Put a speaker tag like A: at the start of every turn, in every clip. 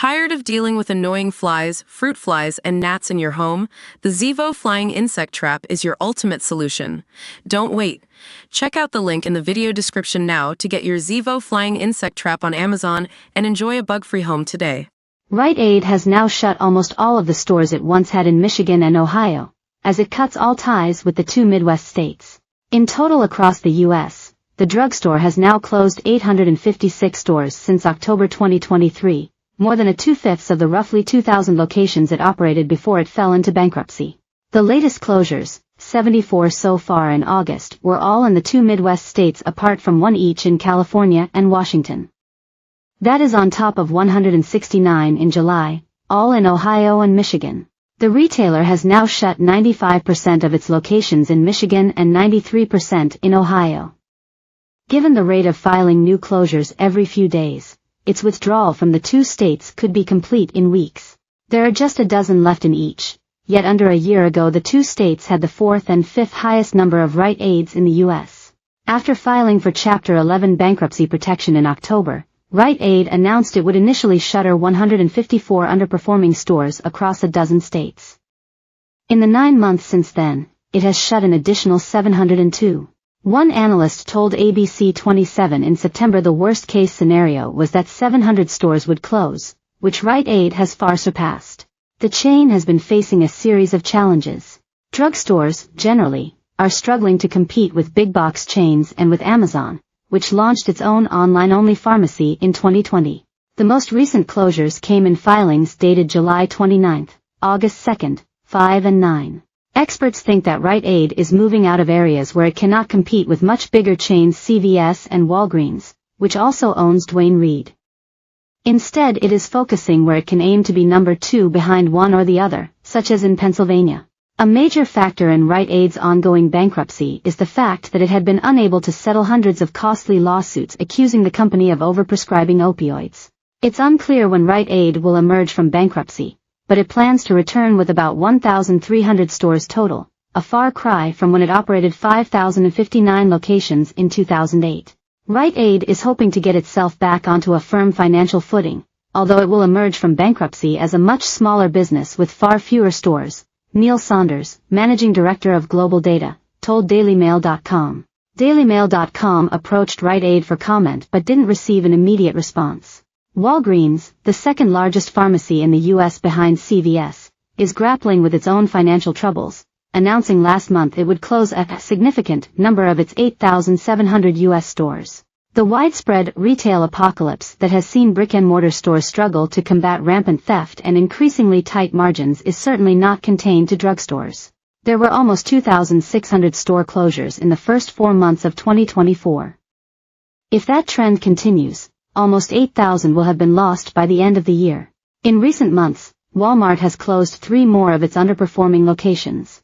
A: Tired of dealing with annoying flies, fruit flies, and gnats in your home? The Zevo Flying Insect Trap is your ultimate solution. Don't wait. Check out the link in the video description now to get your Zevo Flying Insect Trap on Amazon and enjoy a bug-free home today.
B: Rite has now shut almost all of the stores it once had in Michigan and Ohio, as it cuts all ties with the two Midwest states. In total across the U.S., the drugstore has now closed 856 stores since October 2023. More than 2/5 of the roughly 2,000 locations it operated before it fell into bankruptcy. The latest closures, 74 so far in August, were all in the two Midwest states apart from one each in California and Washington. That is on top of 169 in July, all in Ohio and Michigan. The retailer has now shut 95% of its locations in Michigan and 93% in Ohio. Given the rate of filing new closures every few days, its withdrawal from the two states could be complete in weeks. There are just a dozen left in each, yet under a year ago the two states had the fourth and fifth highest number of Rite Aids in the U.S. After filing for Chapter 11 bankruptcy protection in October, Rite Aid announced it would initially shutter 154 underperforming stores across a dozen states. In the 9 months since then, it has shut an additional 702. One analyst told ABC 27 in September the worst-case scenario was that 700 stores would close, which Rite Aid has far surpassed. The chain has been facing a series of challenges. Drugstores, generally, are struggling to compete with big-box chains and with Amazon, which launched its own online-only pharmacy in 2020. The most recent closures came in filings dated July 29, August 2, 5 and 9. Experts think that Rite Aid is moving out of areas where it cannot compete with much bigger chains CVS and Walgreens, which also owns Duane Reade. Instead it is focusing where it can aim to be number 2 behind one or the other, such as in Pennsylvania. A major factor in Rite Aid's ongoing bankruptcy is the fact that it had been unable to settle hundreds of costly lawsuits accusing the company of overprescribing opioids. It's unclear when Rite Aid will emerge from bankruptcy, but it plans to return with about 1,300 stores total, a far cry from when it operated 5,059 locations in 2008. Rite Aid is hoping to get itself back onto a firm financial footing, although it will emerge from bankruptcy as a much smaller business with far fewer stores, Neil Saunders, managing director of Global Data, told DailyMail.com. DailyMail.com approached Rite Aid for comment but didn't receive an immediate response. Walgreens, the second largest pharmacy in the U.S. behind CVS, is grappling with its own financial troubles, announcing last month it would close a significant number of its 8,700 U.S. stores. The widespread retail apocalypse that has seen brick-and-mortar stores struggle to combat rampant theft and increasingly tight margins is certainly not contained to drugstores. There were almost 2,600 store closures in the first 4 months of 2024. If that trend continues, almost 8,000 will have been lost by the end of the year. In recent months, Walmart has closed 3 more of its underperforming locations.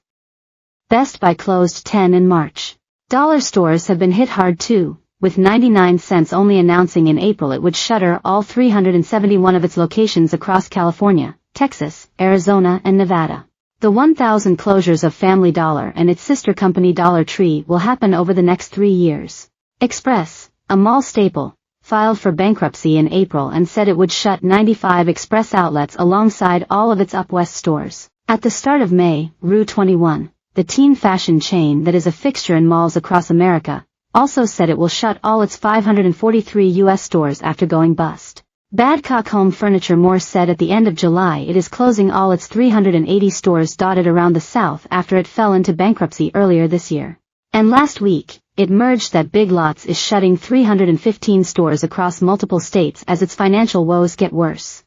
B: Best Buy closed 10 in March. Dollar stores have been hit hard too, with 99 cents only announcing in April it would shutter all 371 of its locations across California, Texas, Arizona and Nevada. The 1,000 closures of Family Dollar and its sister company Dollar Tree will happen over the next 3 years. Express, a mall staple, filed for bankruptcy in April and said it would shut 95 Express outlets alongside all of its Up West stores. At the start of May, Rue 21, the teen fashion chain that is a fixture in malls across America, also said it will shut all its 543 U.S. stores after going bust. Badcock Home Furniture More said at the end of July it is closing all its 380 stores dotted around the South after it fell into bankruptcy earlier this year. And last week, it merged that Big Lots is shutting 315 stores across multiple states as its financial woes get worse.